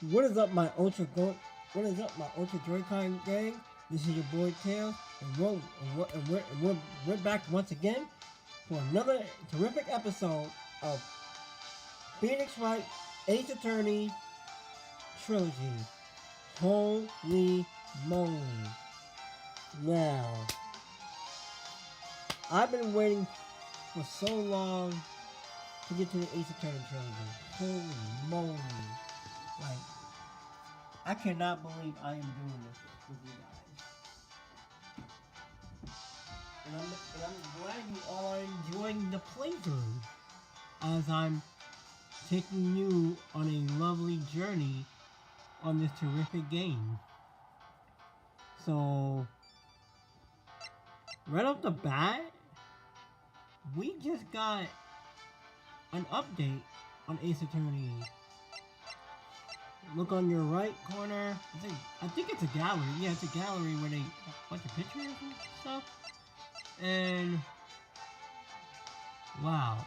What is up, my What is up, my Ultra Joy-Con gang? This is your boy Tails, and we're back once again for another terrific episode of Phoenix Wright Ace Attorney Trilogy. Holy moly! Now, I've been waiting for so long to get to the Ace Attorney Trilogy. Holy moly! Like, I cannot believe I am doing this with you guys. And I'm glad you all are enjoying the playthrough as I'm taking you on a lovely journey on this terrific game. So, right off the bat, we just got an update on Ace Attorney. Look on your right corner. I think it's a gallery. Yeah, it's a gallery where they have a bunch of pictures and stuff. And wow.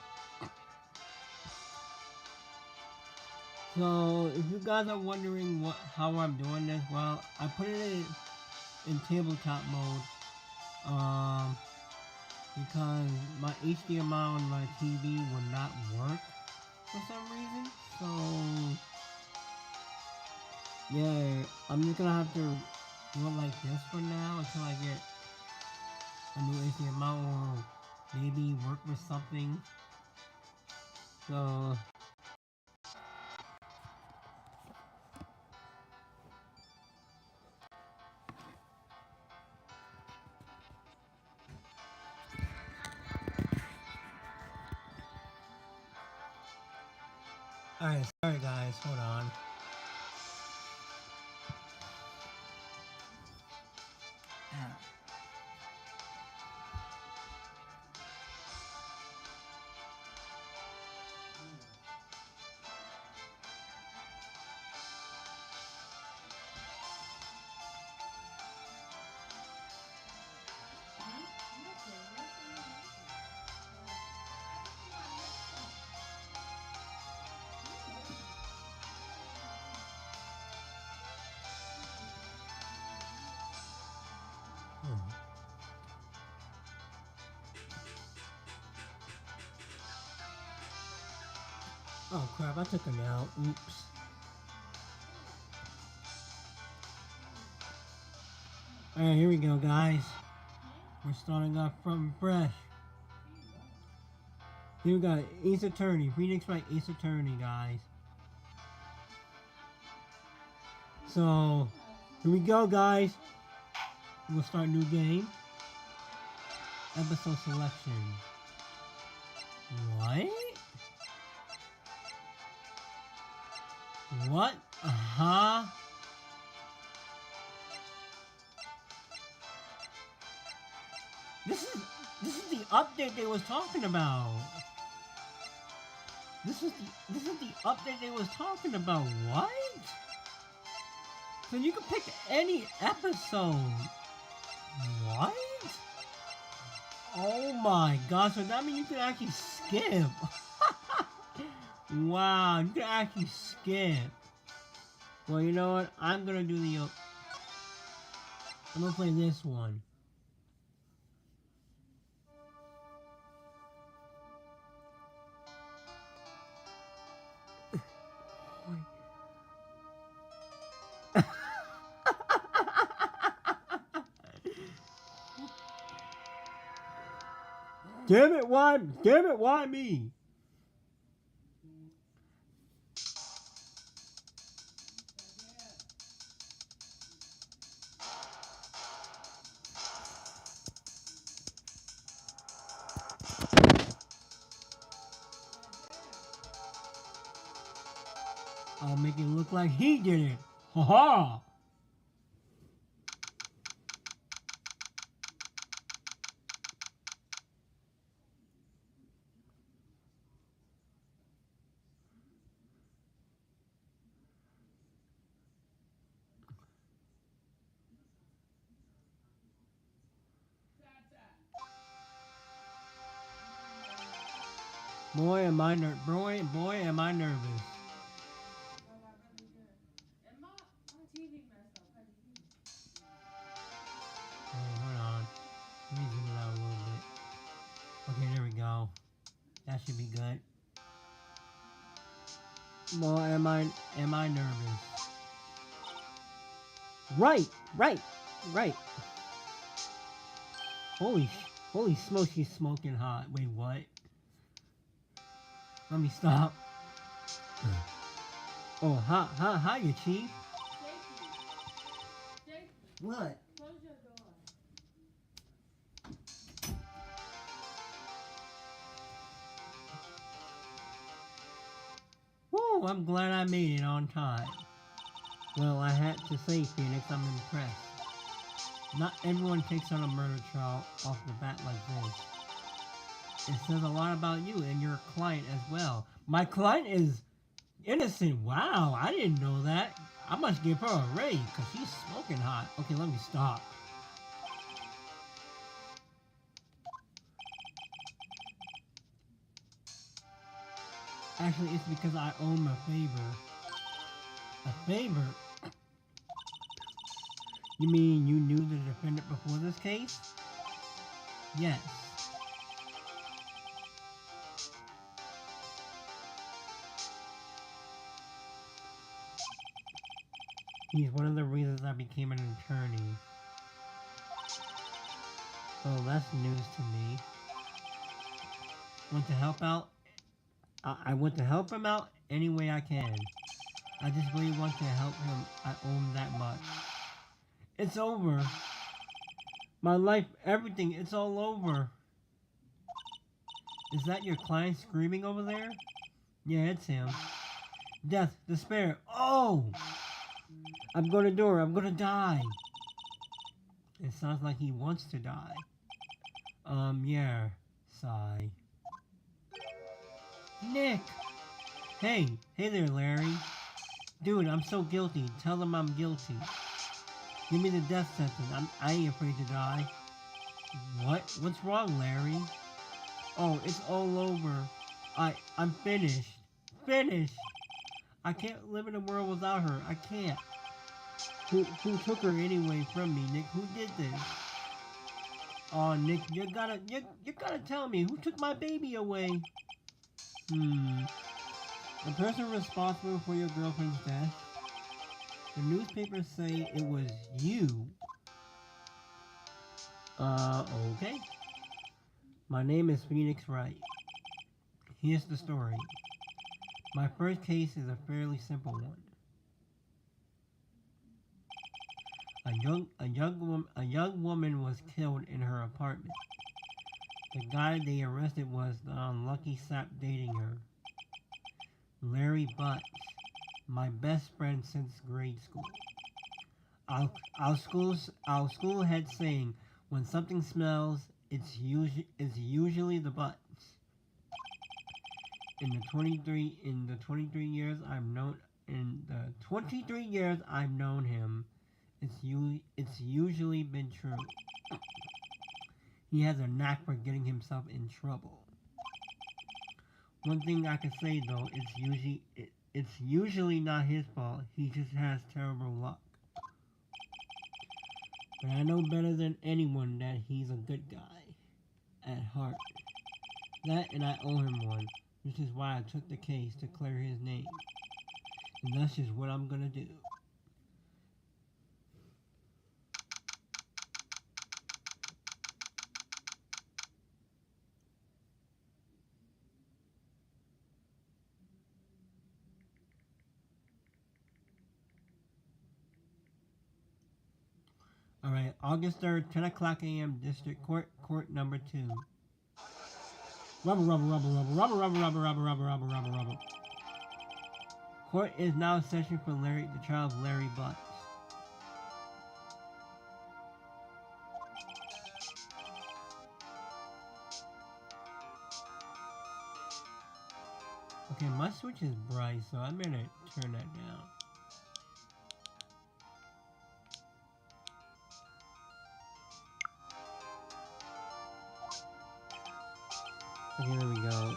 So if you guys are wondering how I'm doing this, well, I put it in tabletop mode. Because my HDMI on my TV will not work for some reason. So yeah, I'm just gonna have to do it like this for now until I get a new HDMI or maybe work with something. So alright, sorry guys, hold on. Oh crap, I took him out. Oops. Alright, here we go guys. We're starting off from fresh. Here we got Ace Attorney, Phoenix Wright Ace Attorney, guys. So, here we go, guys. We'll start a new game. Episode selection. What? What? Uh-huh. This is the update they was talking about. This is the update they was talking about. What? So you can pick any episode. What? Oh my gosh, so that means you can actually skip. Wow, you can actually skip. Well, you know what? I'm gonna do the I'm gonna play this one. Damn it, why me? I'll make it look like he did it. Ha ha! Boy, am I nervous. Well, am I nervous? Right, right, right. Holy, holy smokes, she's smoking hot. Wait, what? Let me stop. Oh, hiya, Chief. What? Whoa, I'm glad I made it on time. Well, I had to say, Phoenix, I'm impressed. Not everyone takes on a murder trial off the bat like this. It says a lot about you and your client as well. My client is innocent. Wow, I didn't know that. I must give her a raise because she's smoking hot. Okay, let me stop. Actually, it's because I owe him a favor. A favor? You mean you knew the defendant before this case? Yes. He's one of the reasons I became an attorney. Well, that's news to me. Want to help out? I want to help him out any way I can. I just really want to help him. I owe him that much. It's over. My life, everything, it's all over. Is that your client screaming over there? Yeah, it's him. Death, despair. Oh! I'm gonna do her. I'm gonna die. It sounds like he wants to die. Yeah. Sigh. Nick! Hey there, Larry. Dude, I'm so guilty. Tell them I'm guilty. Give me the death sentence. I ain't afraid to die. What? What's wrong, Larry? Oh, it's all over. I'm finished. Finished! I can't live in a world without her. I can't. Who took her anyway from me, Nick? Who did this? Oh, Nick, you gotta tell me who took my baby away. The person responsible for your girlfriend's death. The newspapers say it was you. Okay. My name is Phoenix Wright. Here's the story. My first case is a fairly simple one. A young woman was killed in her apartment. The guy they arrested was the unlucky sap dating her. Larry Butts, my best friend since grade school. Our school had saying, when something smells, it's usually the butts. In the 23 years I've known him, it's usually been true. He has a knack for getting himself in trouble. One thing I can say though, it's usually not his fault. He just has terrible luck. But I know better than anyone that he's a good guy at heart. That and I owe him one, which is why I took the case to clear his name. And that's just what I'm gonna do. Alright, August 3rd, 10 o'clock a.m., District Court, Court number 2. Rubber. Court is now in session for the trial of Larry Butts. Okay, my switch is bright, so I'm gonna turn that down. Okay, there we go.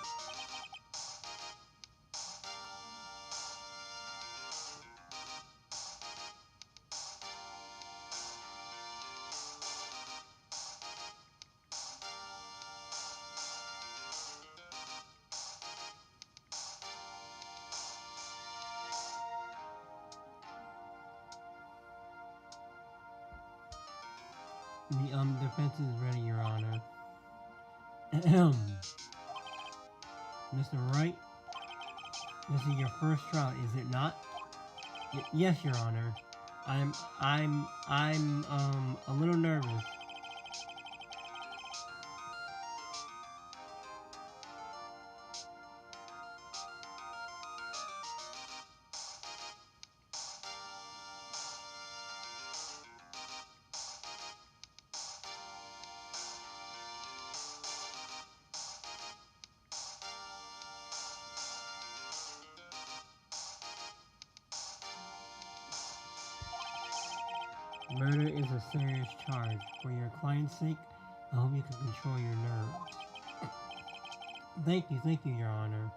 The defense is ready, Your Honor. Ahem. Mr. Wright, this is your first trial, is it not? Yes, Your Honor. I'm a little nervous. Murder is a serious charge. For your client's sake, I hope you can control your nerves. Thank you, Your Honor.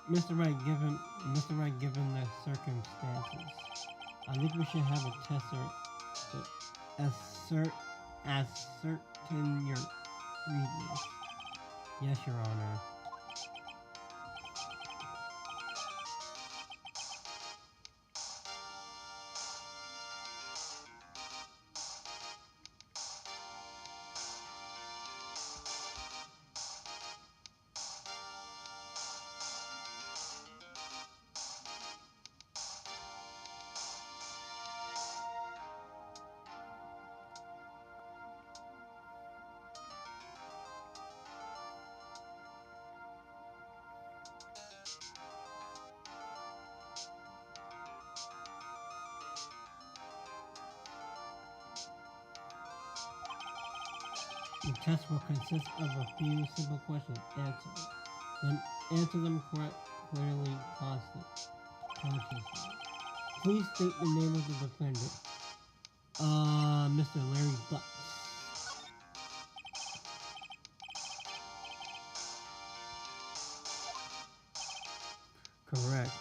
Mr. Wright, given the circumstances, I think we should have a tester to ascertain your readiness. Yes, Your Honor. The test will consist of a few simple questions. Answer them clearly, consciously. Please state the name of the defendant. Mr. Larry Butts. Correct.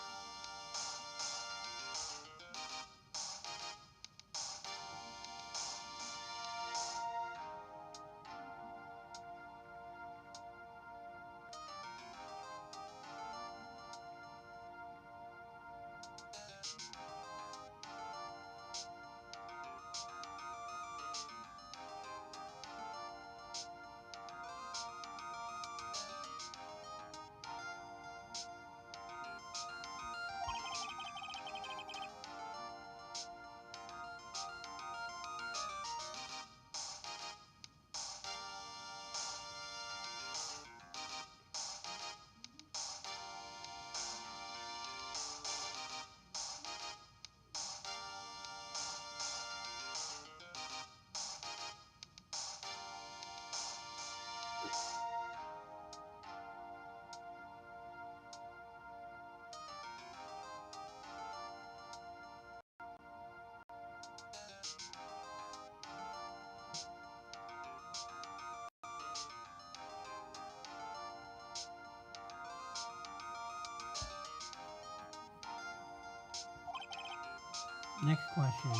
Next question.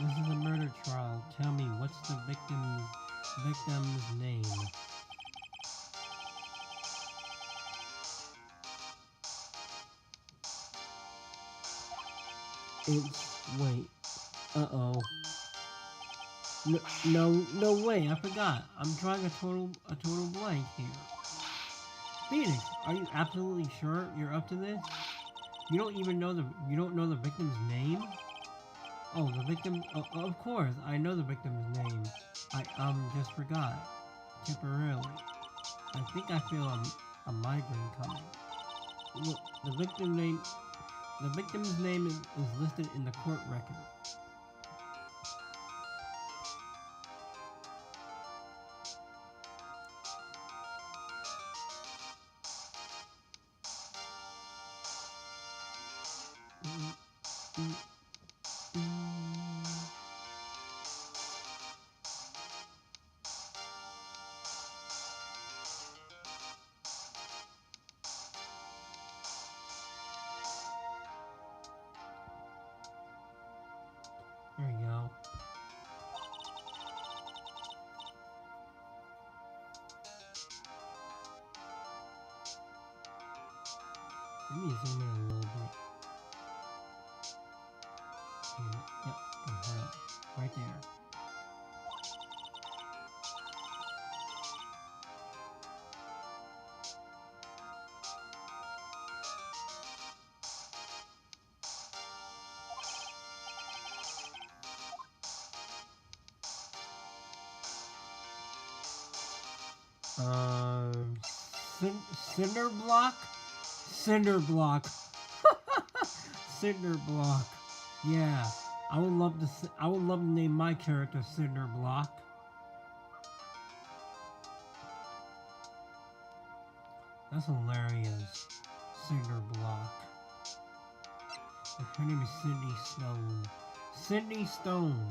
This is a murder trial. Tell me, what's the victim's name? Wait. Uh-oh. No way, I forgot. I'm drawing a total blank here. Phoenix, are you absolutely sure you're up to this? You don't know the victim's name? Oh, the victim, of course, I know the victim's name. I just forgot. Temporarily. I think I feel a migraine coming. Look, the victim's name is listed in the court record. There we go. Let me zoom in a little bit. see it. Yep, right there. Cinder block? Cinder block. Cinder block. Yeah. I would love to name my character Cinder Block. That's hilarious. Cinder Block. Her name is Cindy Stone. Cindy Stone.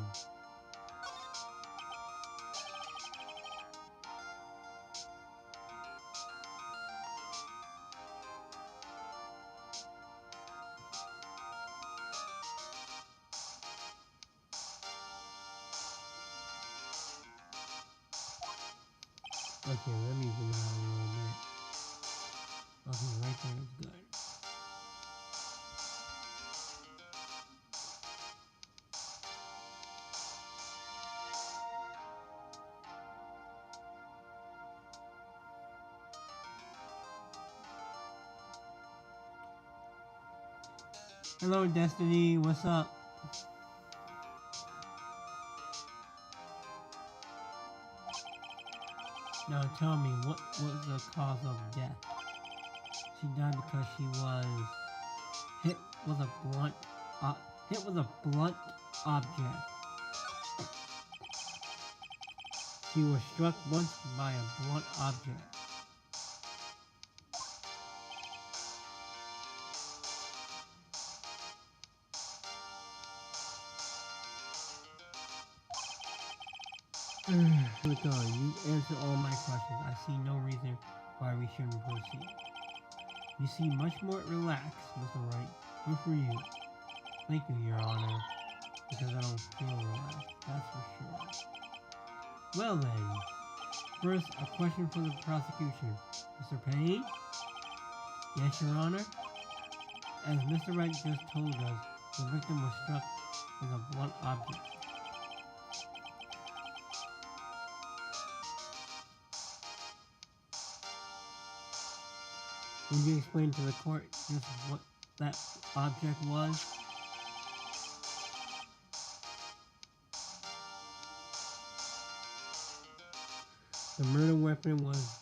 Okay, let me zoom out a little bit. Okay, right there is good. Hello, Destiny. What's up? Now tell me, what was the cause of death? She died because she was hit with a blunt object. She was struck once by a blunt object. Here we go. You answered all my questions. I see no reason why we shouldn't proceed. You seem much more relaxed, Mr. Wright. Good for you. Thank you, Your Honor. Because I don't feel relaxed, that's for sure. Well then, first, a question for the prosecution. Mr. Payne? Yes, Your Honor? As Mr. Wright just told us, the victim was struck with a blunt object. Would you explain to the court just what that object was? The murder weapon was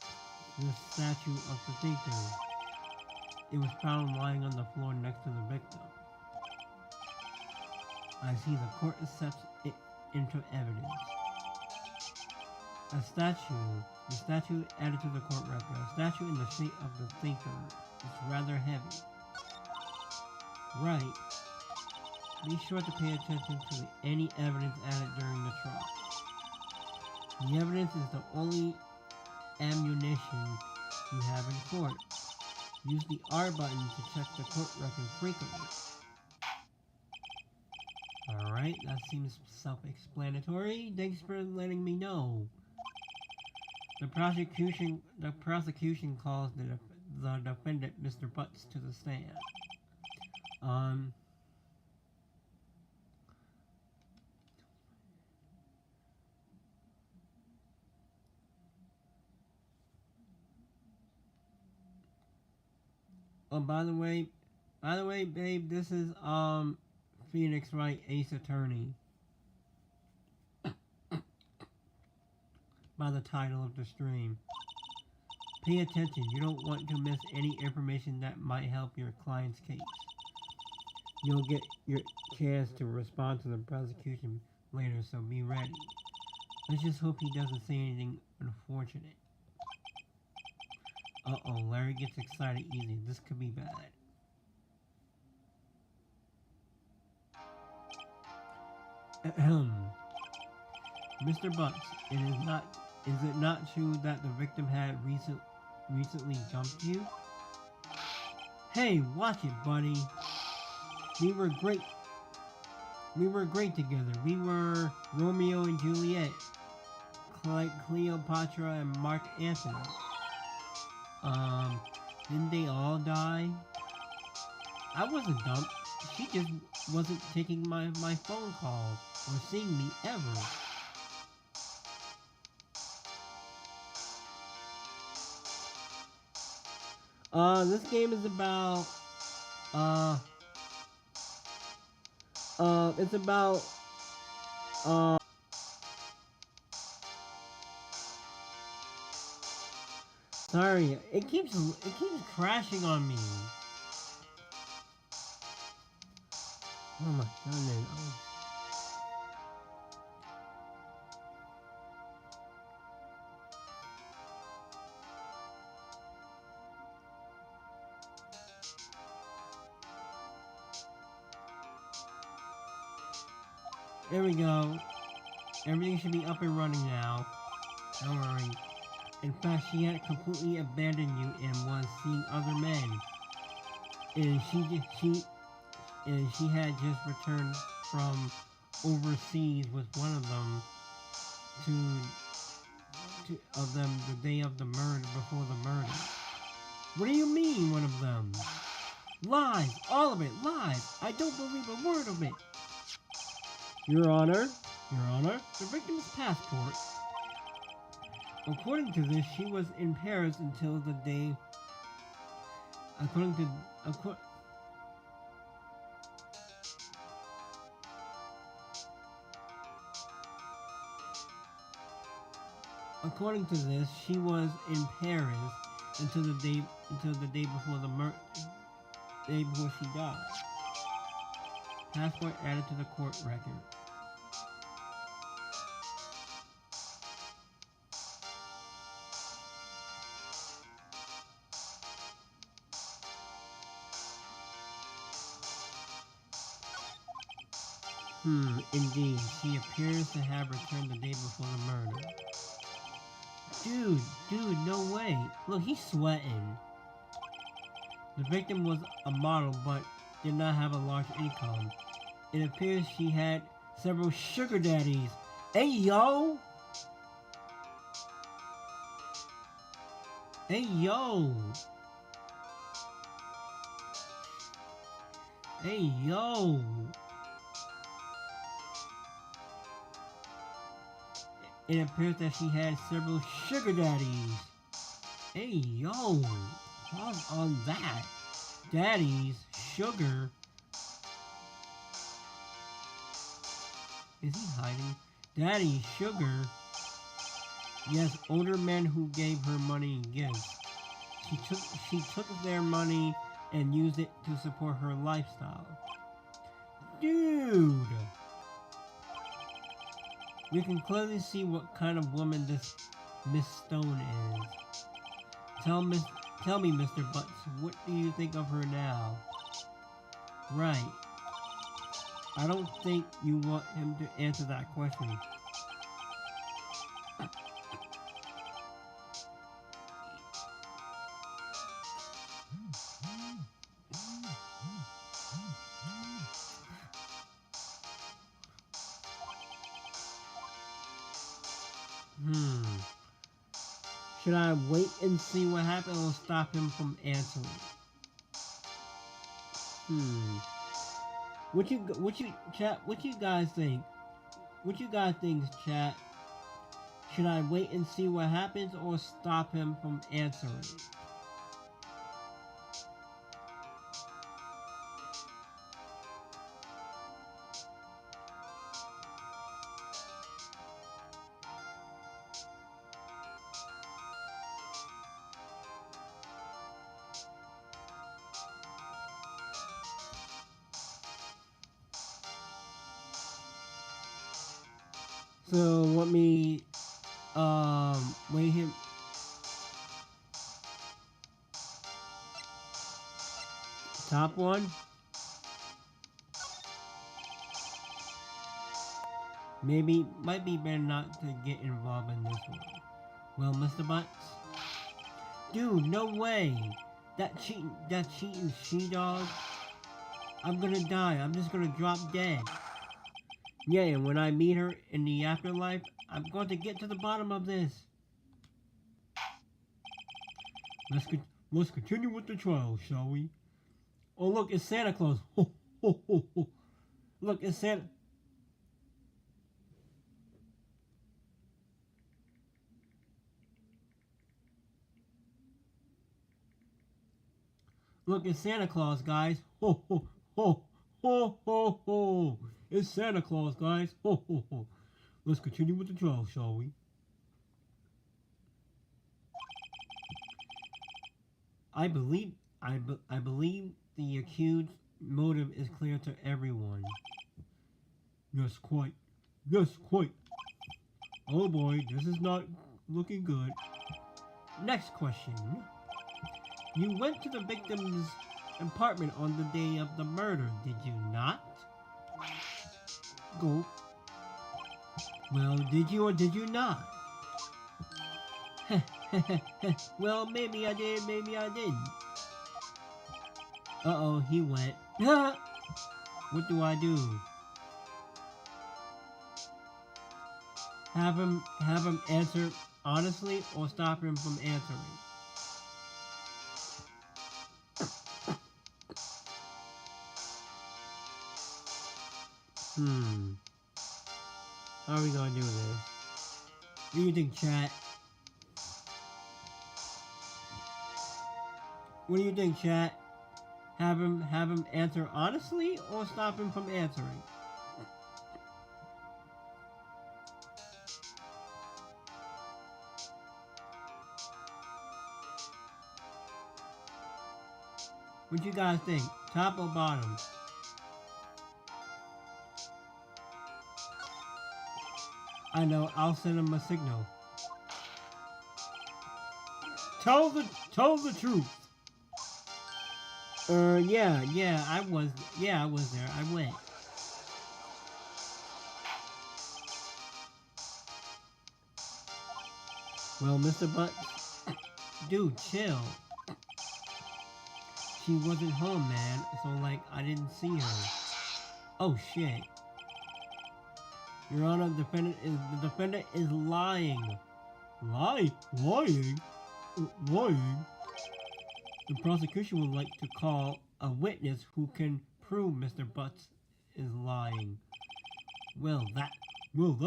the statue of the thinker. It was found lying on the floor next to the victim. I see the court accepts it into evidence. The statue added to the court record. A statue in the shape of the thinker is rather heavy. Right. Be sure to pay attention to any evidence added during the trial. The evidence is the only ammunition you have in court. Use the R button to check the court record frequently. Alright, that seems self-explanatory. Thanks for letting me know. The prosecution calls the defendant Mr. Butts to the stand. Oh, by the way, babe, this is Phoenix Wright, Ace Attorney. By the title of the stream. Pay attention, you don't want to miss any information that might help your client's case. You'll get your chance to respond to the prosecution later, so be ready. Let's just hope he doesn't say anything unfortunate. Uh-oh, Larry gets excited easy. This could be bad. Ahem. Mr. Butts, is it not true that the victim had recently jumped you? Hey, watch it, buddy. We were great together. We were Romeo and Juliet, Cleopatra and Mark Antony. Didn't they all die? I wasn't dumped. she just wasn't taking my phone calls or seeing me ever. This game is about, it's about, sorry, it keeps crashing on me. Oh my goodness. There we go. Everything should be up and running now. Don't worry. In fact, she had completely abandoned you and was seeing other men. And she had just returned from overseas with one of them of them the day of the murder, before the murder. What do you mean, one of them? Lies! All of it! Lies! I don't believe a word of it! Your Honor, the victim's passport. According to this, she was in Paris until the day. According to this, she was in Paris until the day before day before she died. Passport added to the court record. Indeed. She appears to have returned the day before the murder. Dude, no way. Look, he's sweating. The victim was a model, but did not have a large income. It appears she had several sugar daddies. Hey, yo! Hey, yo! Hey, yo! It appears that she had several sugar daddies. Hey, yo! Pause on that. Daddies, sugar. Is he hiding? Daddy, sugar. Yes, older men who gave her money and gifts. She took their money and used it to support her lifestyle. Dude! We can clearly see what kind of woman this Miss Stone is. Tell me, Mr. Butts, what do you think of her now? Right. I don't think you want him to answer that question. Should I wait and see what happens or stop him from answering? What you guys think? What you guys think, chat? Should I wait and see what happens or stop him from answering? So let me wait him. Top one. Might be better not to get involved in this one. Well, Mr. Butts? Dude, no way! That cheating she-dog. I'm gonna die. I'm just gonna drop dead. Yeah, and when I meet her in the afterlife, I'm going to get to the bottom of this. Let's continue with the trial, shall we? Oh, look, it's Santa Claus. Ho, ho, ho, ho. Look, it's Santa. Look, it's Santa Claus, guys. Ho, ho, ho, ho, ho, ho. It's Santa Claus, guys. Ho, ho, ho. Let's continue with the trial, shall we? I believe the accused motive is clear to everyone. Yes, quite. Yes, quite. Oh boy, this is not looking good. Next question. You went to the victim's apartment on the day of the murder, did you not? Go. Well, did you or did you not? Well, maybe I did, maybe I didn't. Uh-oh, he went. What do I do? Have him answer honestly or stop him from answering? How are we gonna do this? What do you think, chat? What do you think, chat? Have him answer honestly or stop him from answering? What you guys think? Top or bottom? I know, I'll send him a signal. Tell the truth. Yeah, I was there. I went. Well, Mr. Butts, dude, chill. She wasn't home, man, so like I didn't see her. Oh shit. Your Honor, the defendant is lying. Lying? Lying? The prosecution would like to call a witness who can prove Mr. Butts is lying. Well, that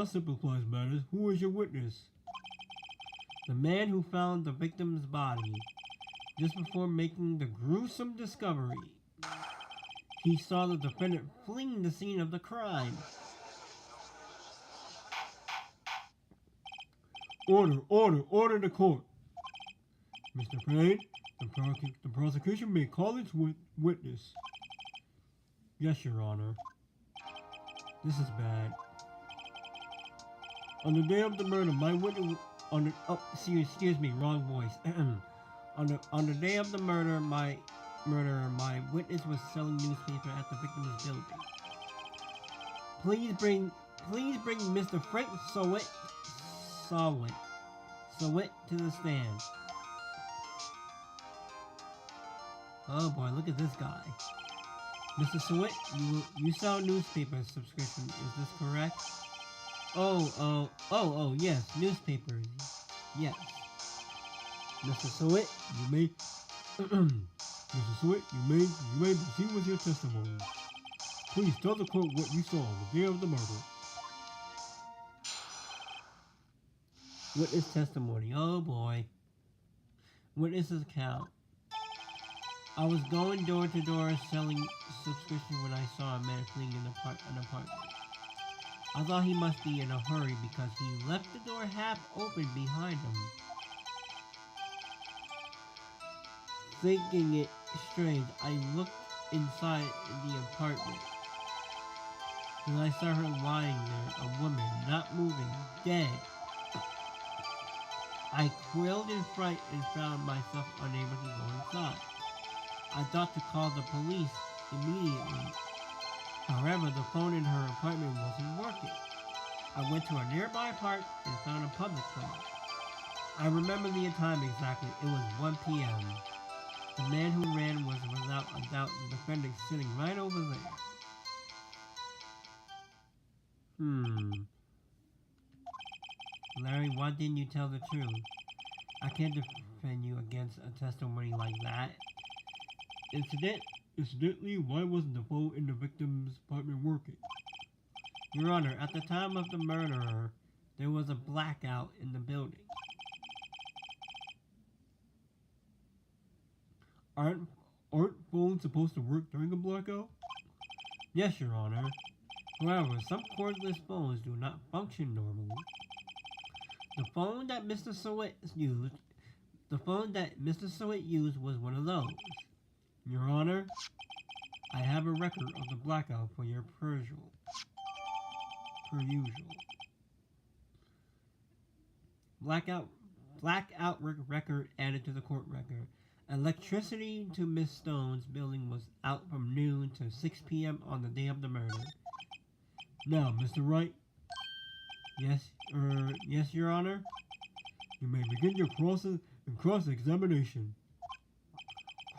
simplifies matters. Who is your witness? The man who found the victim's body just before making the gruesome discovery. He saw the defendant fleeing the scene of the crime. Order the court. Mr. Payne, the prosecution may call its witness. Yes, Your Honor. This is bad. On the day of the murder, my witness... excuse me, wrong voice. on the day of the murder, my witness was selling newspaper at the victim's building. Please bring Mr. Frank Sowit to the stand. Oh boy, look at this guy. Mr. Sowit, you sell newspaper subscription, is this correct? Oh, yes, newspapers. Yes. Mr. Sowit, you may proceed with your testimony. Please tell the court what you saw on the day of the murder. Witness testimony. Oh boy. Witness's account. I was going door to door selling subscription when I saw a man fleeing an apartment. I thought he must be in a hurry because he left the door half open behind him. Thinking it strange, I looked inside the apartment. And I saw her lying there, a woman, not moving, dead. I quailed in fright and found myself unable to go inside. I thought to call the police immediately. However, the phone in her apartment wasn't working. I went to a nearby park and found a public phone. I remember the time exactly. It was 1 p.m. The man who ran was without a doubt the defendant sitting right over there. Larry, why didn't you tell the truth? I can't defend you against a testimony like that. Incidentally, why wasn't the phone in the victim's apartment working? Your Honor, at the time of the murder, there was a blackout in the building. Aren't phones supposed to work during a blackout? Yes, Your Honor. However, some cordless phones do not function normally. The phone that Mr. Sowett used was one of those. Your Honor, I have a record of the blackout for your perusal. Blackout record added to the court record. Electricity to Miss Stone's building was out from noon to 6 p.m. on the day of the murder. Now, Mr. Wright. Yes, Your Honor. You may begin your cross-examination.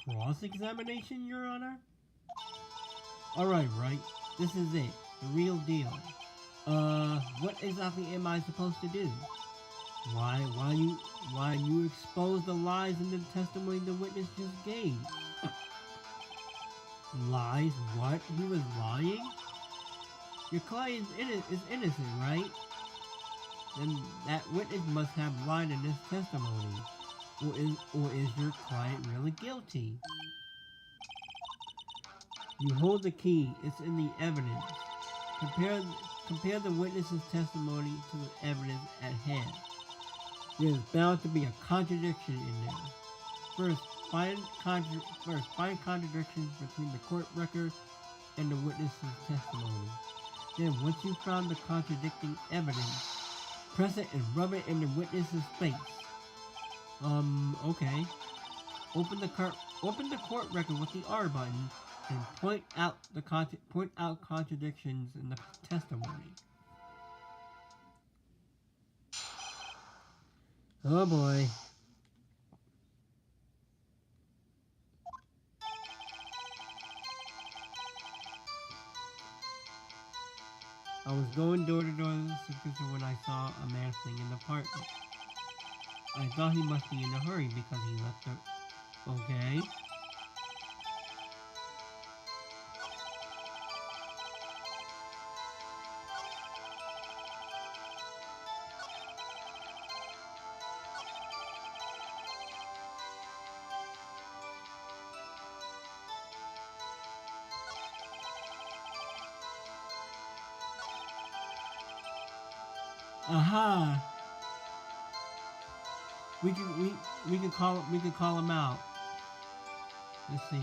Cross-examination, Your Honor? Alright, Wright. This is it. The real deal. What exactly am I supposed to do? Why you expose the lies in the testimony the witness just gave? Lies? What? He was lying? Your client is innocent, right? Then that witness must have lied in his testimony. Or is your client really guilty? You hold the key. It's in the evidence. Compare the witness's testimony to the evidence at hand. There is bound to be a contradiction in there. First, find contradictions between the court record and the witness's testimony. Then, once you've found the contradicting evidence, press it and rub it in the witness's face. Okay. Open the court record with the R button and point out contradictions in the testimony. Oh boy. I was going door to door when I saw a man fleeing in the apartment. I thought he must be in a hurry because he left the... Okay. Aha! We can call him out. Let's see.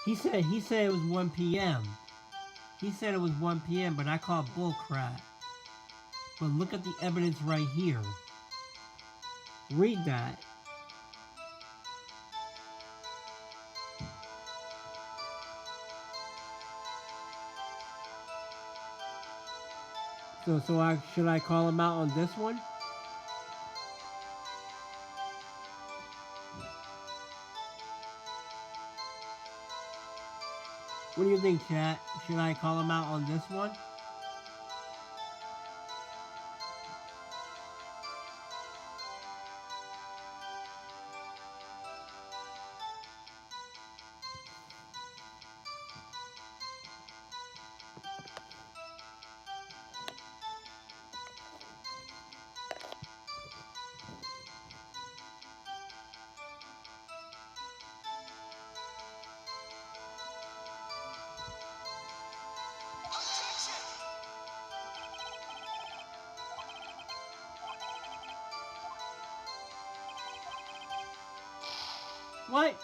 He said it was 1 p.m. He said it was 1 p.m. but I called bullcrap. But look at the evidence right here. Read that. So should I call him out on this one? What do you think, chat? Should I call him out on this one? What?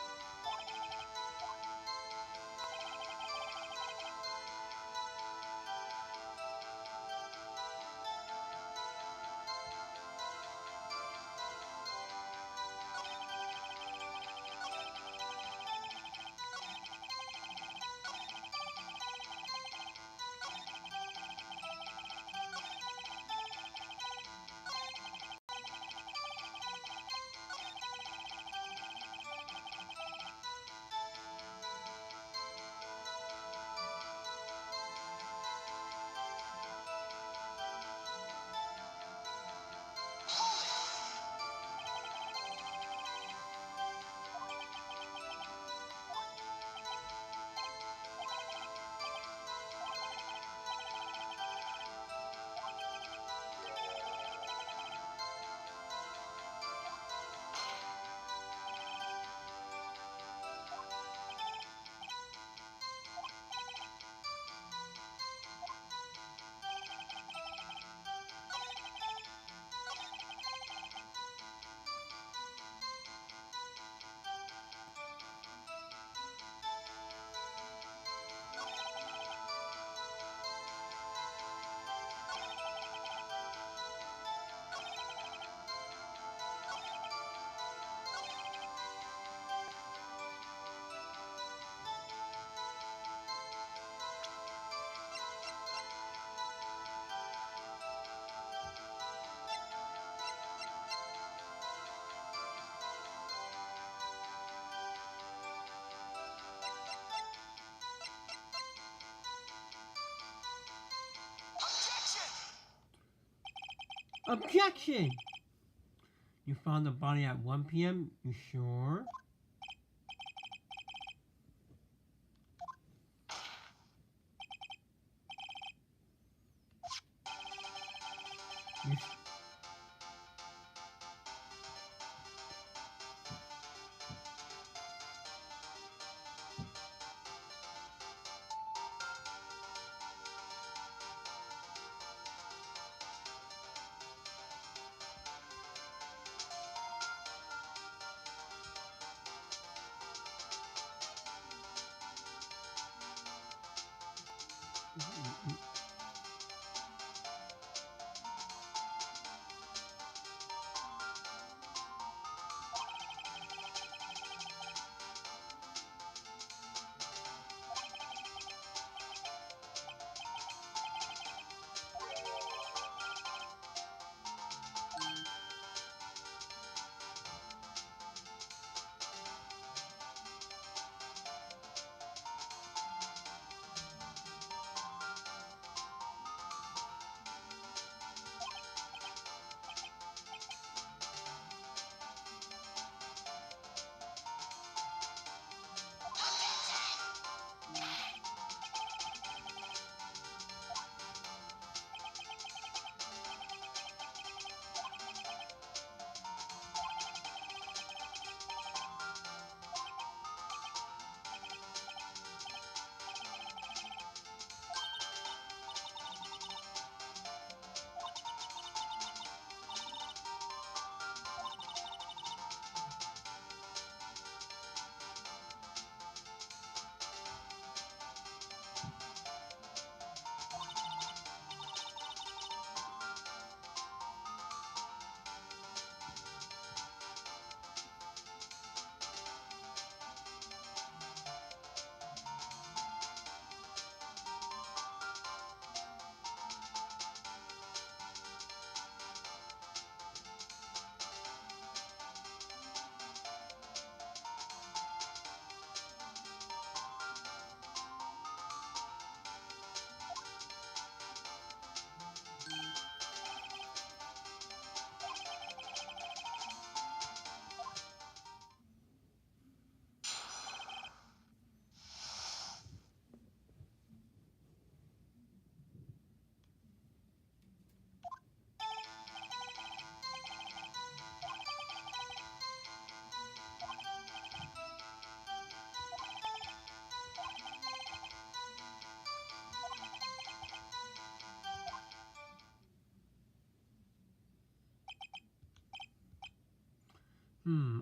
Objection! You found the body at 1 p.m.? You sure? You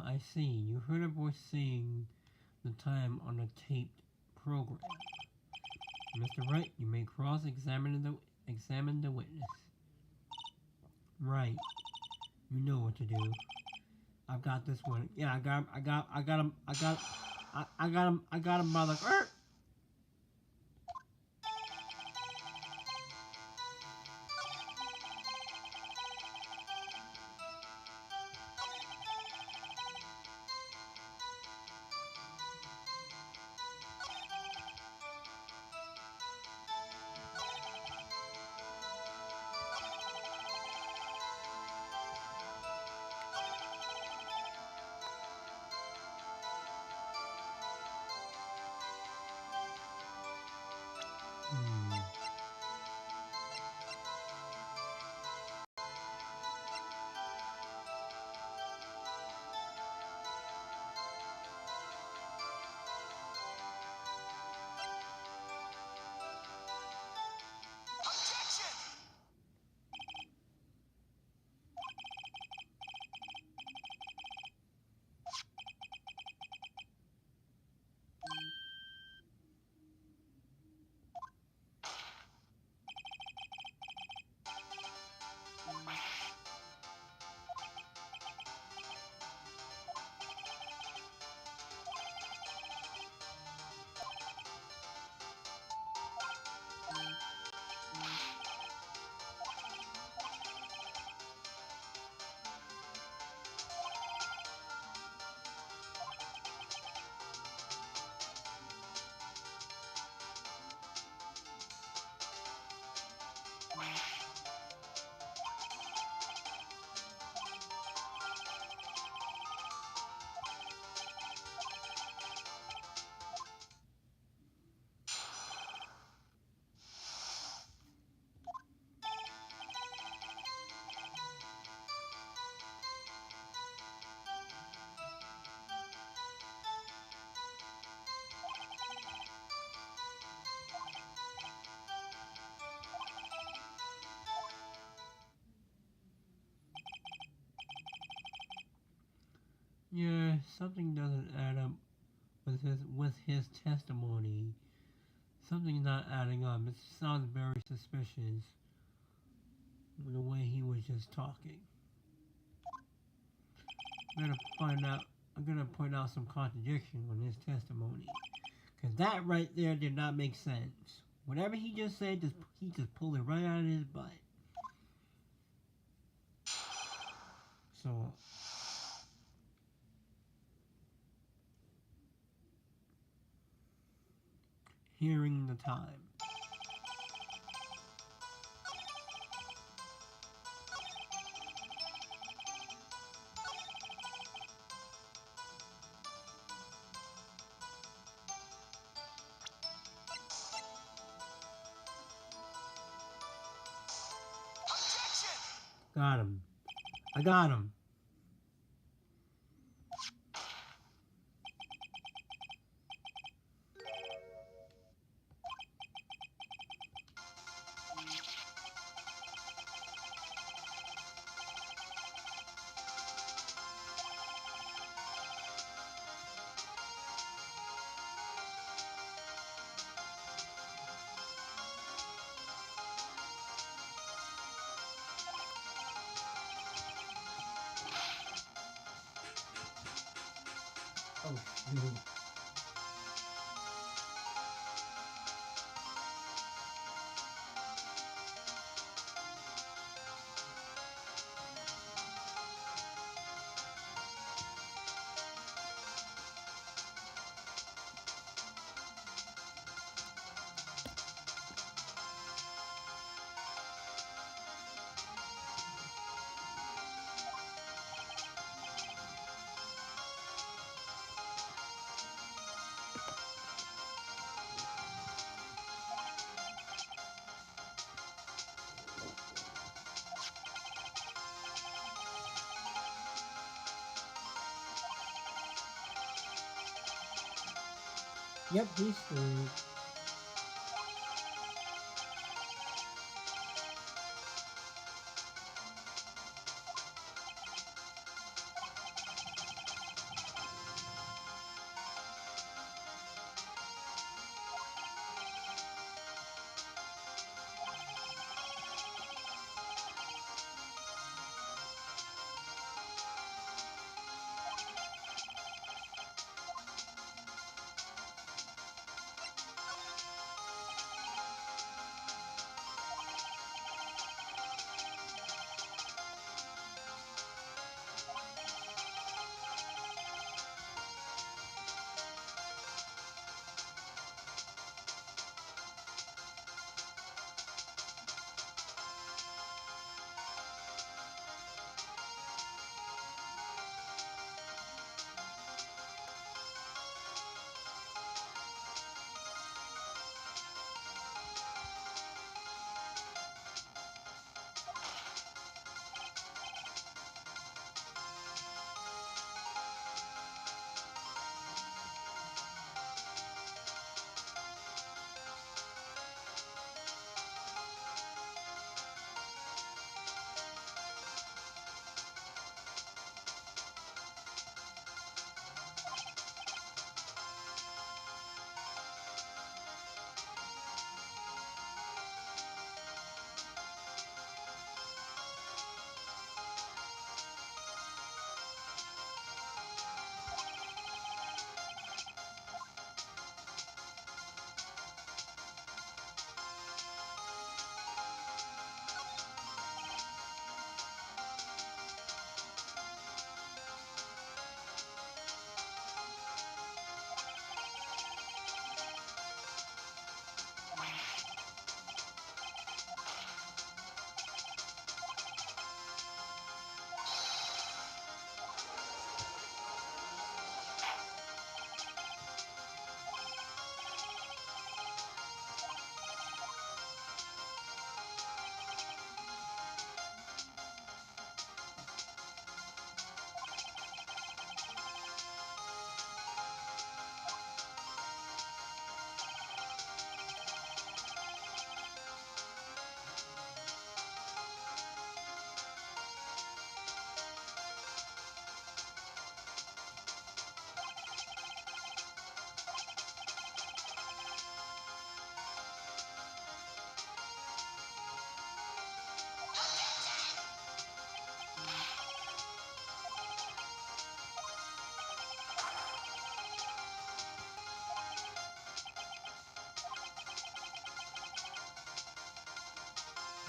I see. You heard a voice saying the time on a taped program. Mr. Wright, you may cross-examine the witness. Right. You know what to do. I've got this one. Yeah, I got him by the... Yeah, something doesn't add up with his testimony. Something's not adding up. It sounds very suspicious the way he was just talking. I'm gonna find out. I'm gonna point out some contradiction on his testimony, cause that right there did not make sense. Whatever he just said, he just pulled it right out of his butt. So hearing the time. Got him. I got him. Oh, shoot. Yep, he's screwed.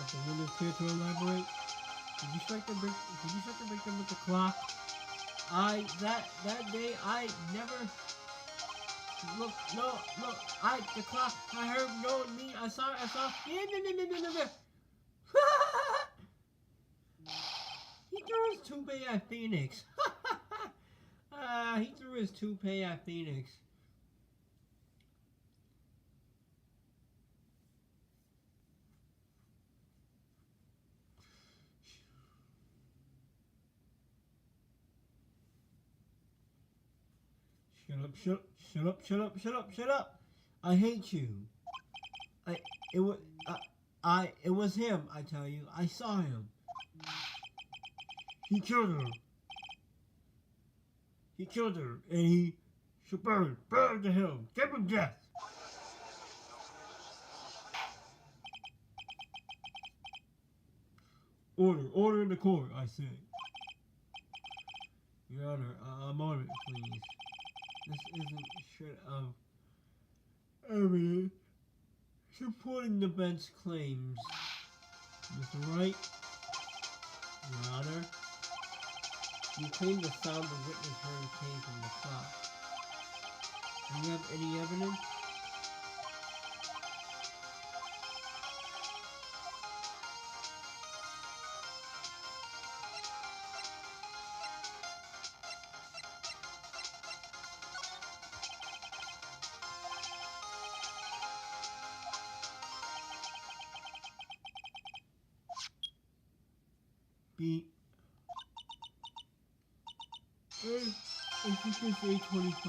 But the windows care to elaborate. Did you strike the break? Did you strike the victim with the clock? That day I never look. No, look. The clock. I heard no me. I saw. Yeah. He threw his toupee at Phoenix. He threw his toupee at Phoenix. Shut up. I hate you. It was him, I tell you. I saw him. He killed her. And he should burn to him. Give him death. Order in the court, I say. Your Honor, a moment, please. This isn't shred of evidence supporting the bench claims. Mr. Wright, Your Honor, you claim the sound the witness heard came from the clock. Do you have any evidence? Beat. It's just 8:25.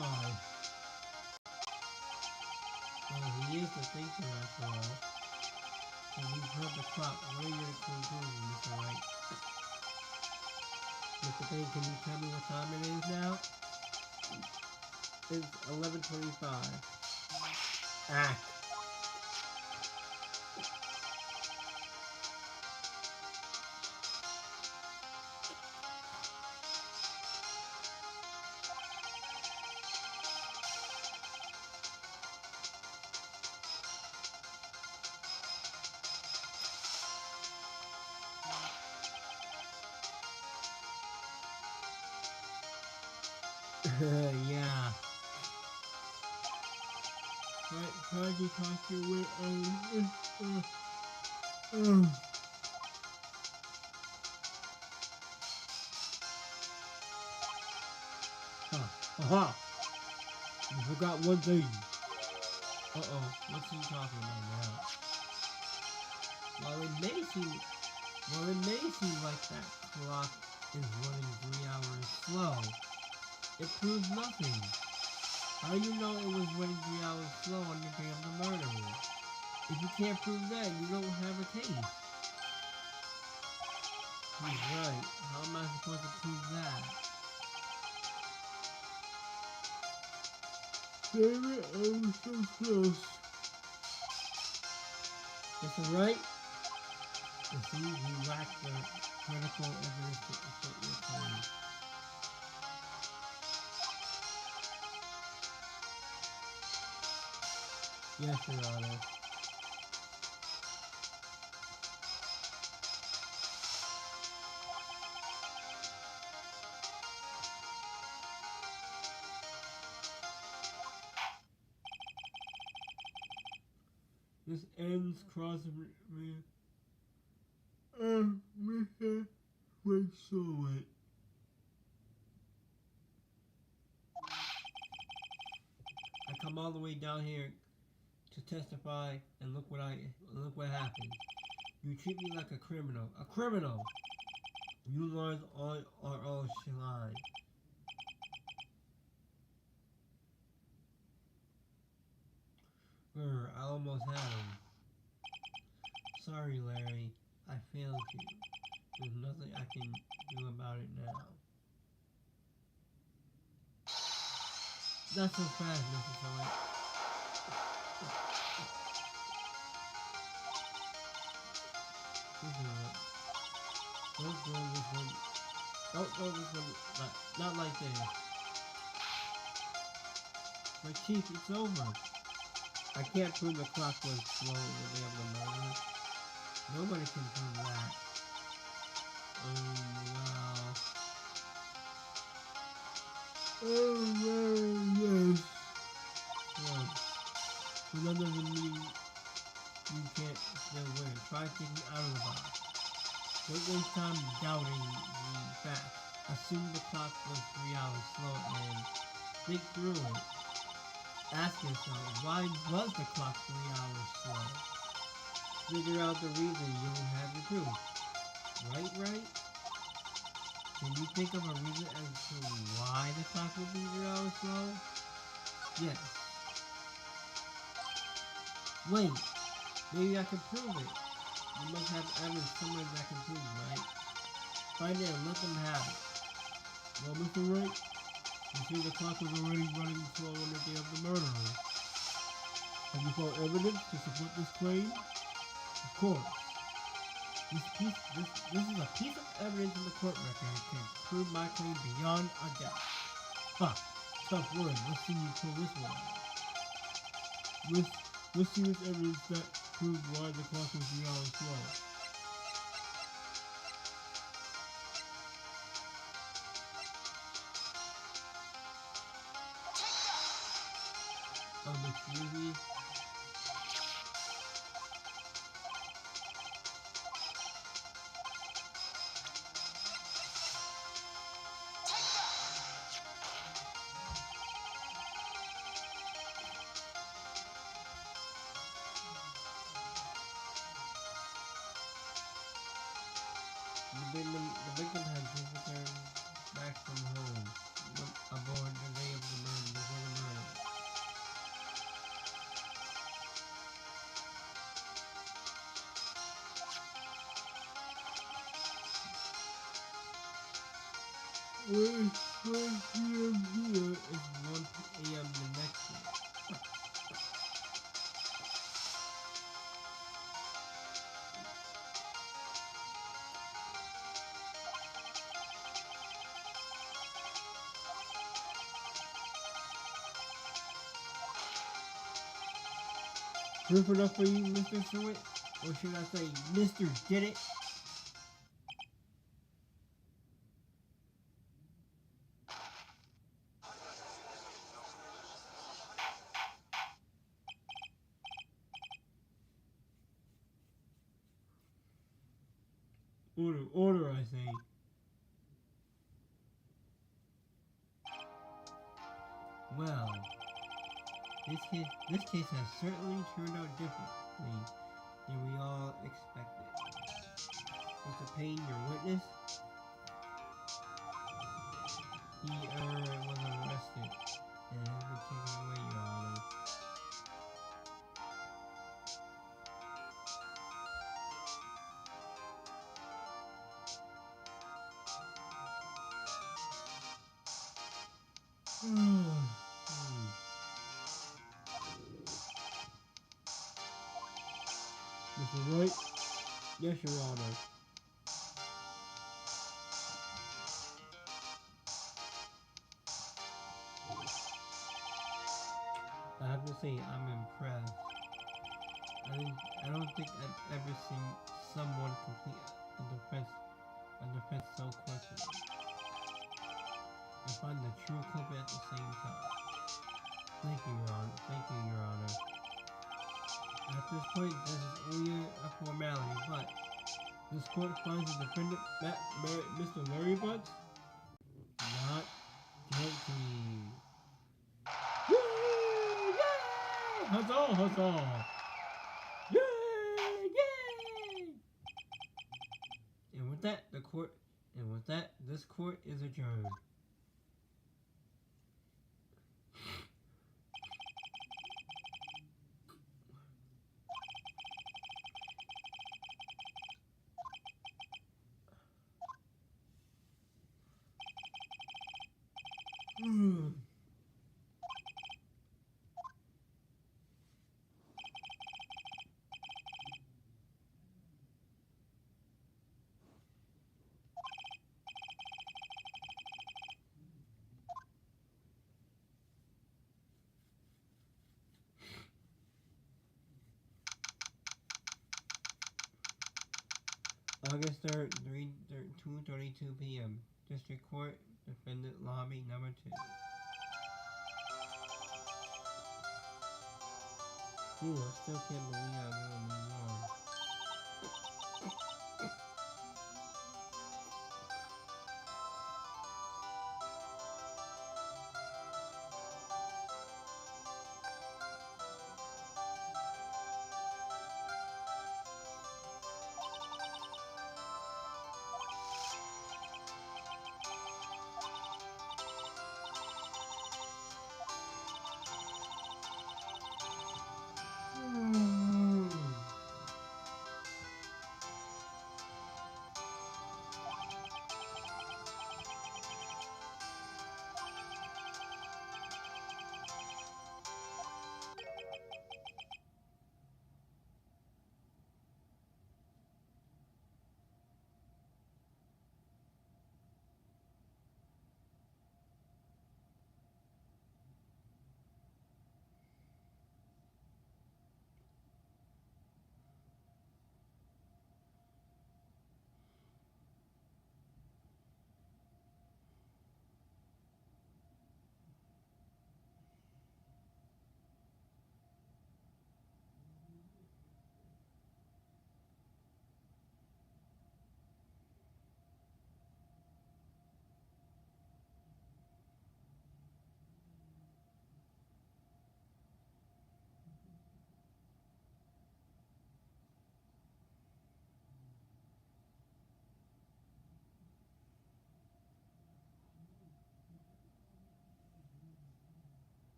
Well, he is the thinker after all. And we've heard the clock. What are your conclusions, Mr. Wright? Mr. Payne, can you tell me what time it is now? It's 11:25. Act. Yeah. Right, try to talk your way Aha! You forgot one thing. What's he talking about now? While it may seem like that clock is running 3 hours slow, it proves nothing. How do you know it was running 3 hours slow on the day of the murder? If you can't prove that, you don't have a case. He's right. How am I supposed to prove that? Damn it, I was so close. Is it right? You see, you lack the critical evidence to support your claim. Yes, Your Honor. This ends crossing me. Mr. Wait, so wait. I come all the way down here to testify, and look what happened. You treat me like a criminal. A criminal! You lawyers are all shy. I almost had him. Sorry, Larry. I failed you. There's nothing I can do about it now. Not so fast, Mr. Phillips. Don't go this one. Don't go this one. Not like this. My chief, it's over. I can't prove the clock was slow the day of the murder. Nobody can prove that. Well. Yes. Well, but that doesn't mean you can't still win. Try thinking out of the box. Don't waste time doubting the facts. Assume the clock was 3 hours slow and think through it. Ask yourself, why was the clock 3 hours slow? Figure out the reason you don't have the proof. Right? Can you think of a reason as to why the clock would be 3 hours slow? Yes. Wait, maybe I can prove it. You must have evidence somewhere that can prove, right? Find it and let them have it. Well, Mr. Wright, you say the clock was already running slow on the day of the murder. Have you found evidence to support this claim? Of course. This is a piece of evidence in the court record that can prove my claim beyond a doubt. Fuck. Tough word. Let's see you pull this one off. Let's see this evidence that proves why the clock was 3 hours slow. Excuse me? The victim had just returned back from home aboard the day of the murder, before the murder. When 1 p.m. here is 1 a.m. the next day. Proof enough for you, Mr. Stewart? Or should I say, Mr. Did It? Order, I say. Well, this case has certainly turned out differently than we all expected. Mr. Payne, your witness, he was arrested and has been taken away, Your Honor. Mr. Wright? Yes, Your Honor. I have to say, I'm impressed. I don't think I've ever seen someone complete a defense so quickly and find the true culprit at the same time. Thank you, Your Honor. Thank you, Your Honor. At this point, this is only a formality, but this court finds the defendant, Mr. Larry Butts, not guilty. Yay! Yay! Huzzah! Yay! And with that, this court is adjourned. August 3rd, 2:32 p.m. District Court, Defendant Lobby Number 2. Ooh, I still can't believe I'm gonna be wrong.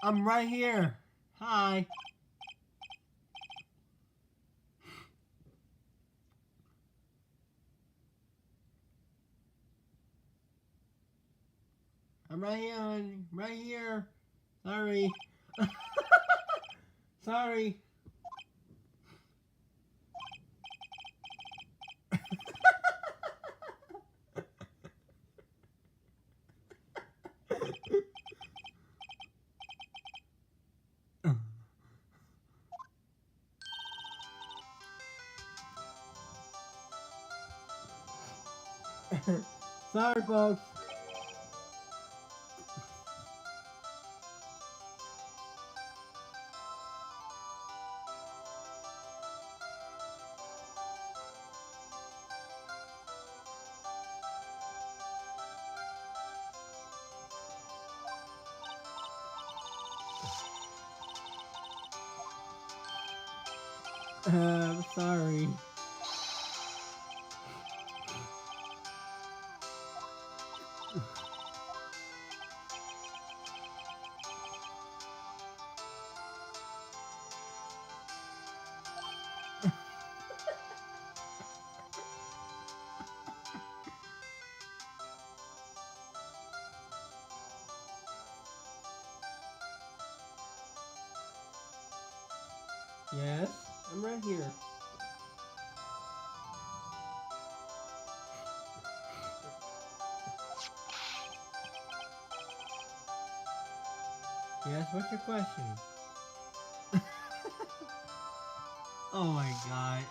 I'm right here. Hi. I'm right here, hon. Right here. Sorry. Sorry. Sorry, folks. I'm sorry. Yes, I'm right here. Yes, what's your question? Oh my god.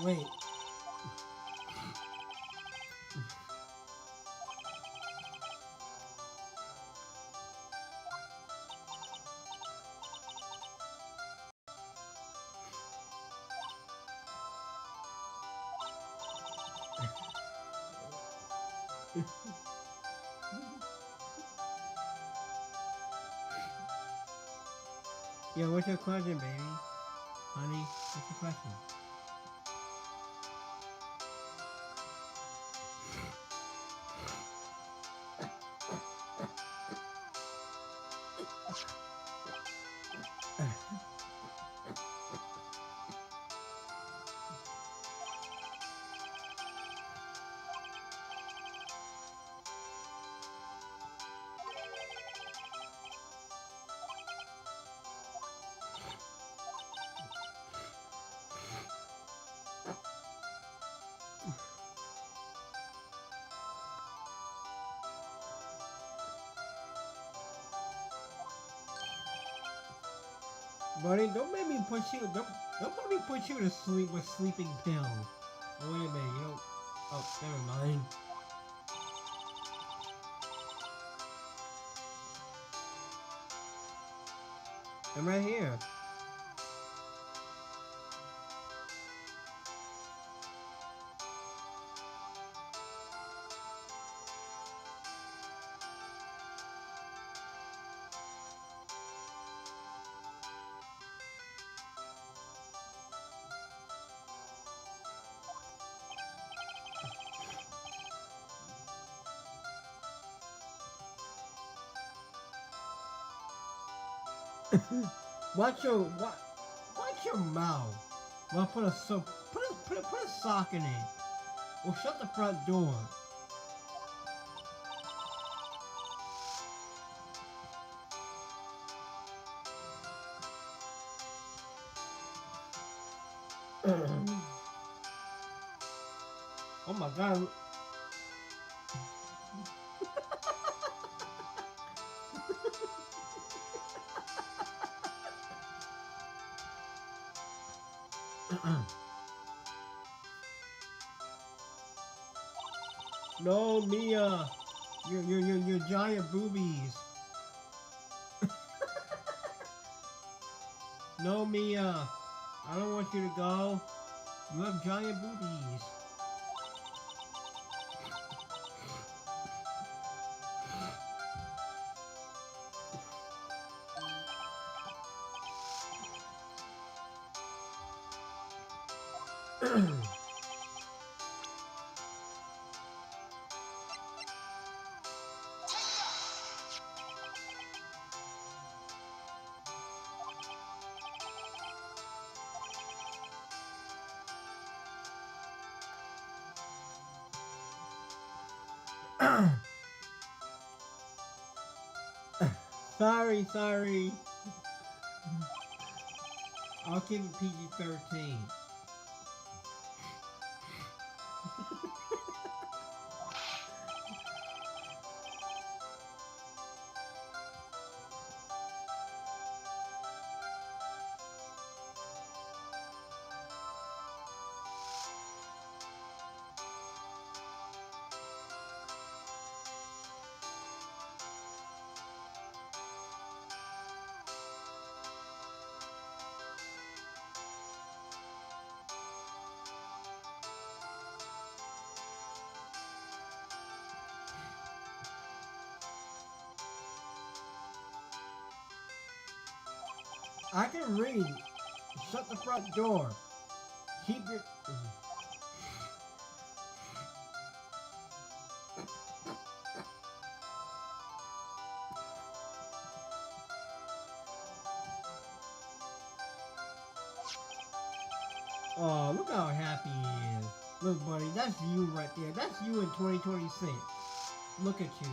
Wait. Yeah, what's your question, baby? Honey, what's your question? Buddy, don't make me put you. Don't make me put you to sleep with sleeping pills. Oh wait a minute, you don't. Oh, never mind. I'm right here. Watch your watch your mouth. Well, put a sock in it. Or shut the front door. Oh my god. No, Mia. Your giant boobies. No, Mia. I don't want you to go. You have giant boobies. Sorry. I'll keep it PG-13. I can read. Shut the front door. Keep your... Oh, look how happy he is. Look, buddy, that's you right there. That's you in 2026. Look at you.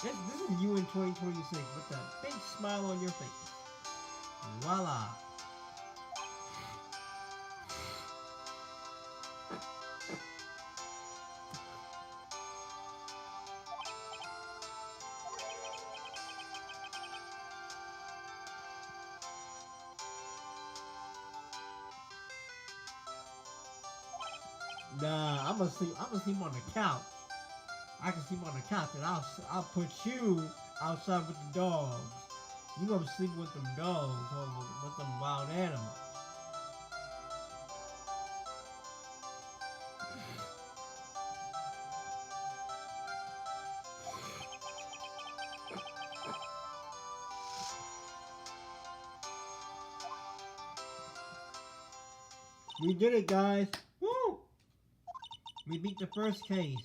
This is you in 2026 with that big smile on your face. Voila. Nah, I'm gonna sleep. I'm gonna sleep on the couch. I can sleep on the couch, and I'll put you outside with the dogs. You gonna sleep with them dogs or with them wild animals. We did it, guys. Woo! We beat the first case.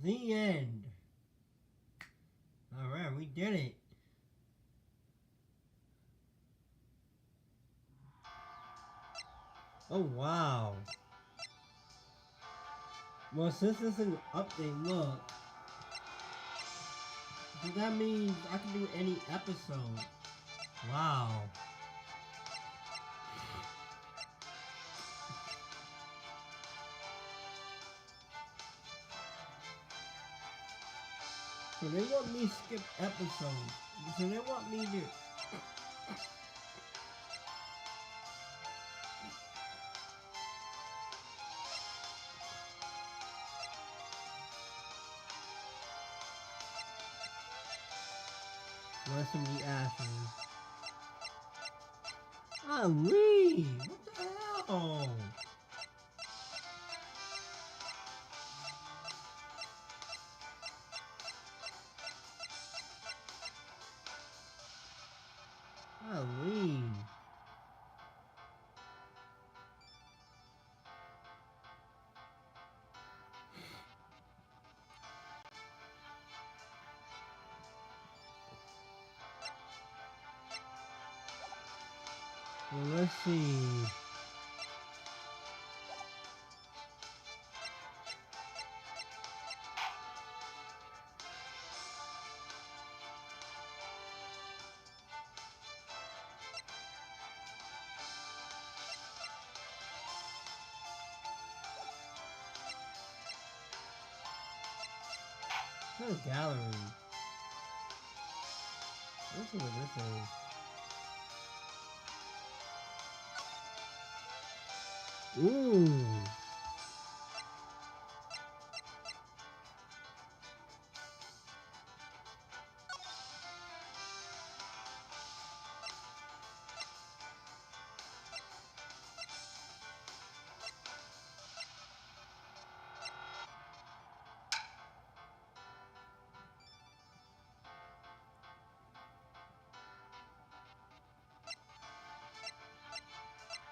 The end. Alright, we did it. Oh, wow. Well, since this is an update, look. So that means I can do any episode. Wow. So they want me to skip episodes. So they want me to... Where's some of the ashes? Ali! What the hell? Ali! Well, let's see. Where's the gallery? Let's see what this is. Ooh.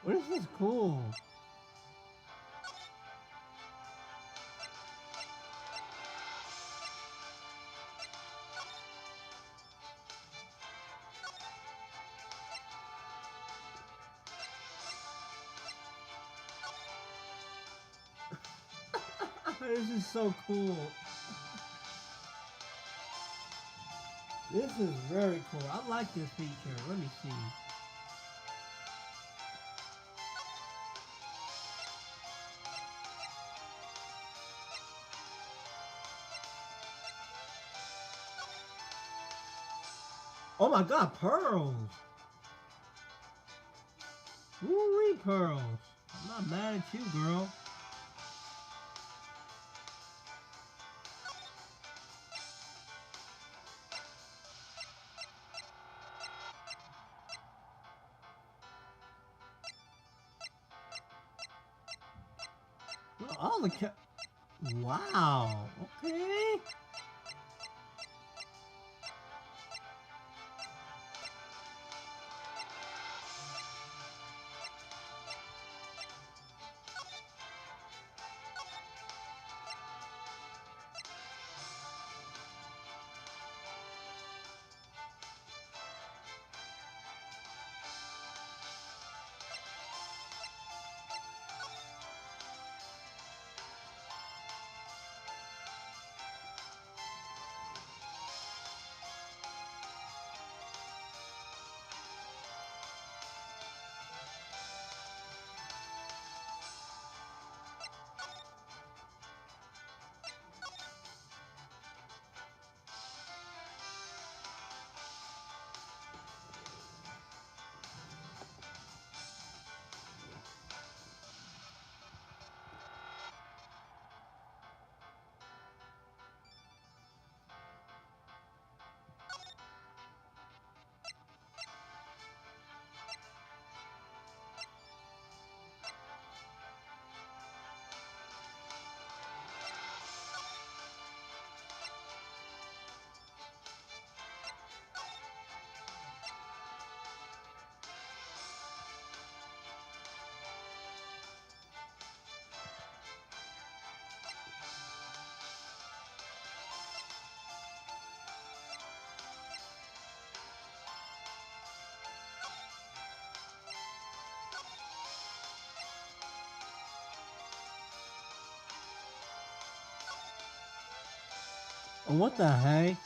What is this cool? This is so cool. This is very cool. I like this feature. Let me see. Oh my god, pearls! Woo-wee pearls. I'm not mad at you, girl. Well, all the wow. Okay. Oh, what the heck?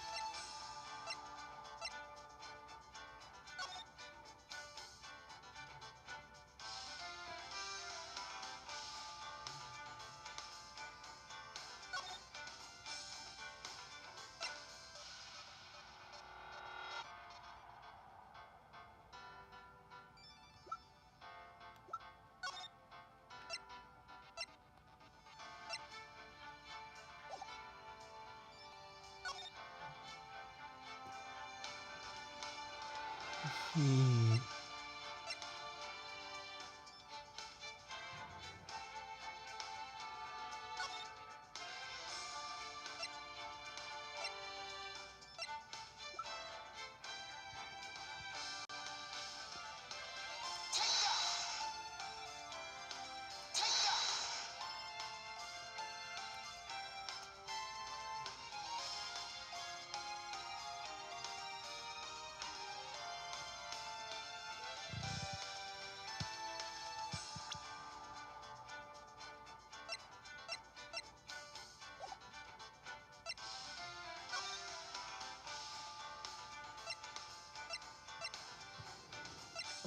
Hmm.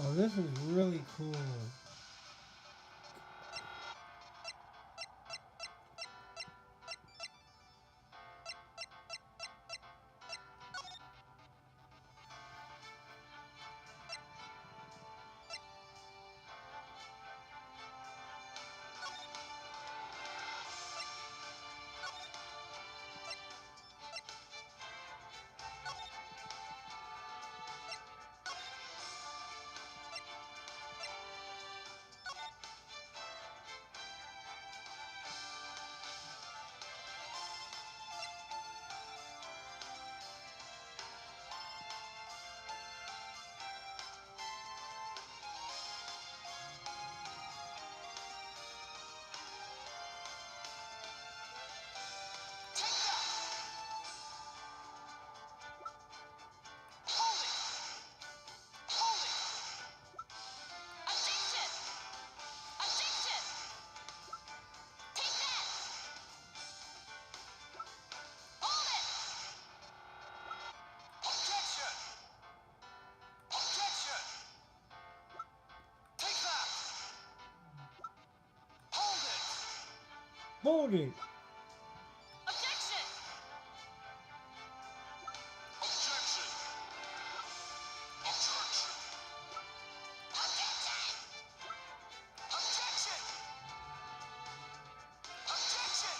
Oh, this is really cool. Hold it! Objection! Objection! Objection! Objection! Objection! Objection!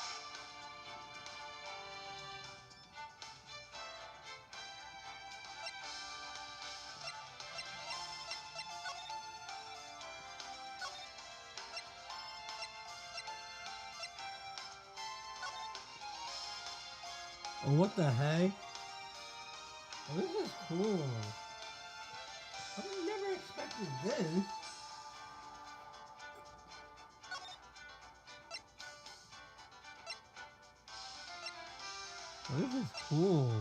Oh, what the heck? Oh, this is cool. I never expected this. Oh, this is cool.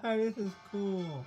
This is cool.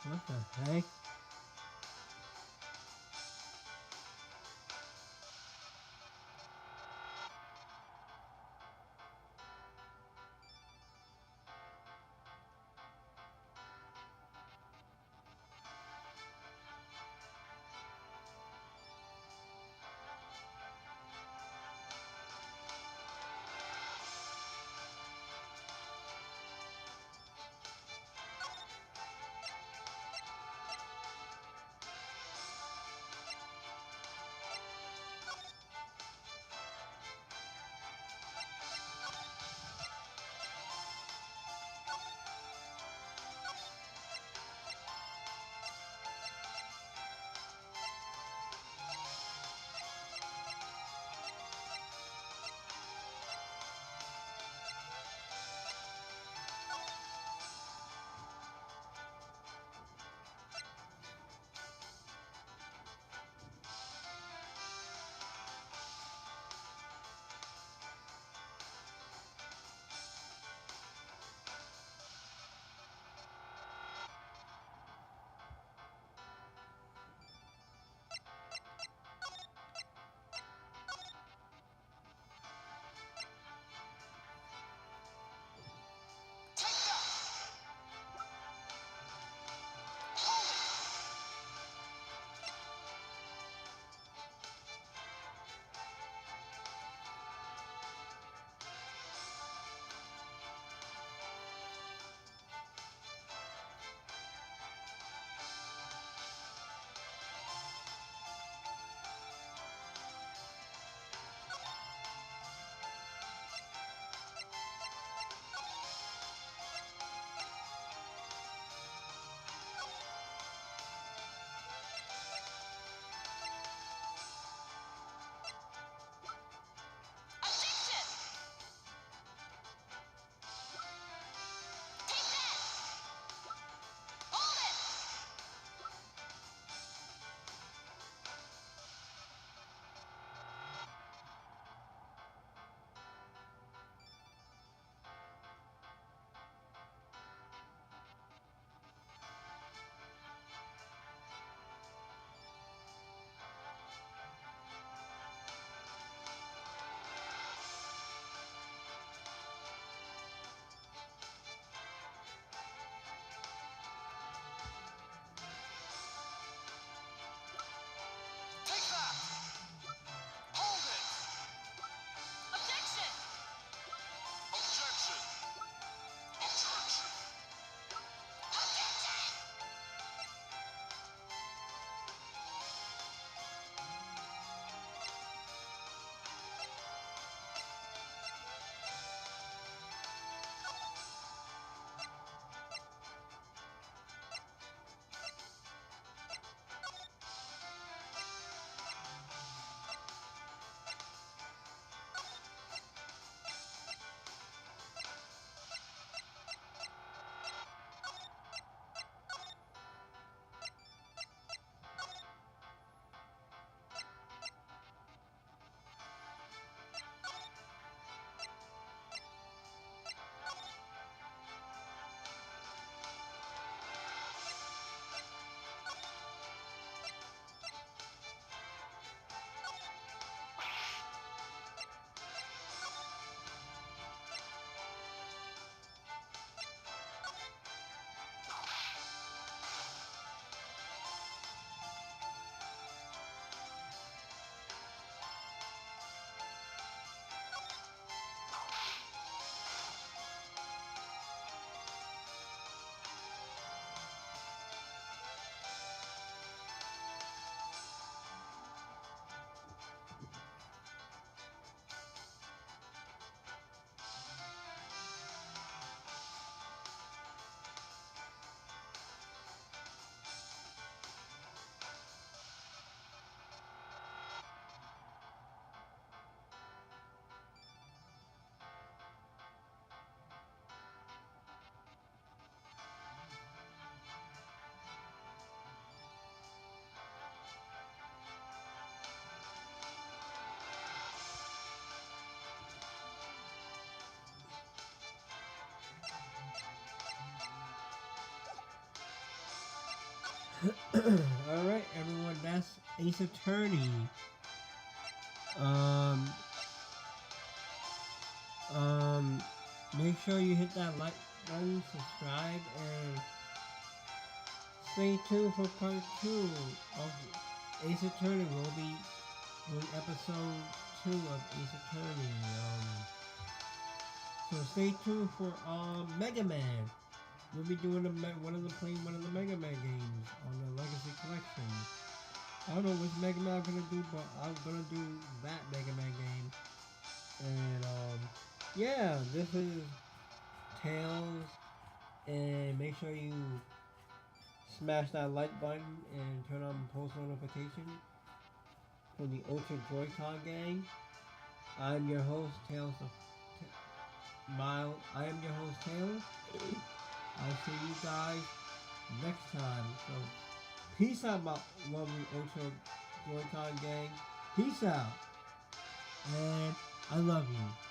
What the heck? Alright, everyone, that's Ace Attorney. Um, Make sure you hit that like button, subscribe, and stay tuned for part 2 of Ace Attorney. We'll be doing episode 2 of Ace Attorney. So stay tuned for Mega Man. We'll be doing one of the Mega Man games on the Legacy Collection. I don't know which Mega Man I'm gonna do, but I'm gonna do that Mega Man game. And yeah, this is Tails, and make sure you smash that like button and turn on post notification for the Ultra Joy-Con gang. I'm your host, Tails. I am your host, Tails. I'll see you guys next time. So, peace out, my lovely Ultra Joy-Con gang. Peace out. And I love you.